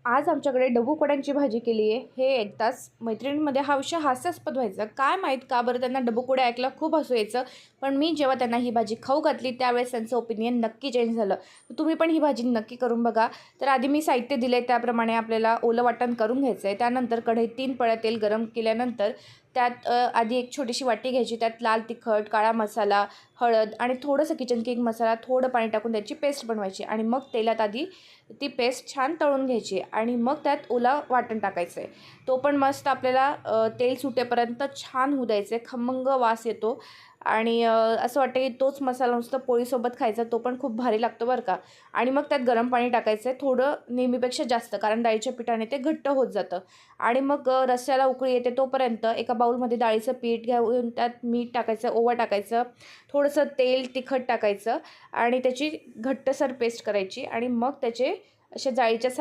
आज आमच्याकडे डबूकुड्यांची भाजी केली आहे. हे एकदाच मैत्रिणींमध्ये हा विषय हास्यास्पद व्हायचा. काय माहीत का बरं त्यांना डबूकुड्या ऐकलं खूप हसू यायचं. पण मी जेव्हा त्यांना ही भाजी खाऊ घातली त्यावेळेस त्यांचं ओपिनियन नक्की चेंज झालं. तर तुम्ही पण ही भाजी नक्की करून बघा. तर आधी मी साहित्य दिलं आहे त्याप्रमाणे आपल्याला ओलं वाटण करून घ्यायचं आहे. त्यानंतर कढईत 3 पळ्या तेल गरम केल्यानंतर त्यात आधी एक छोटीशी वाटी घ्यायची. त्यात लाल तिखट, काळा मसाला, हळद आणि थोडंसं किचन किंग मसाला, थोडं पाणी टाकून त्याची पेस्ट बनवायची आणि मग तेलात आधी ती पेस्ट छान तळून घ्यायची आणि मग त्यात ओला वाटण टाकायचं आहे. तो पण मस्त आपल्याला तेल सुटेपर्यंत छान होऊ द्यायचं आहे. खमंग वास येतो आणि असं वाटतं की तोच मसाला नुसतं पोळीसोबत खायचा, तो पण खूप भारी लागतो बरं का. आणि मग त्यात गरम पाणी टाकायचं आहे, थोडं नेहमीपेक्षा जास्त, कारण डाळीच्या पिठाने ते घट्ट होत जातं. आणि मग रस्स्याला उकळी येते तोपर्यंत एका बाऊलमध्ये डाळीचं पीठ घेऊन त्यात मीठ टाकायचं, ओवा टाकायचं, थोडंसं तेल, तिखट टाकायचं आणि त्याची घट्टसर पेस्ट करायची आणि मग त्याचे असे जाळीच्या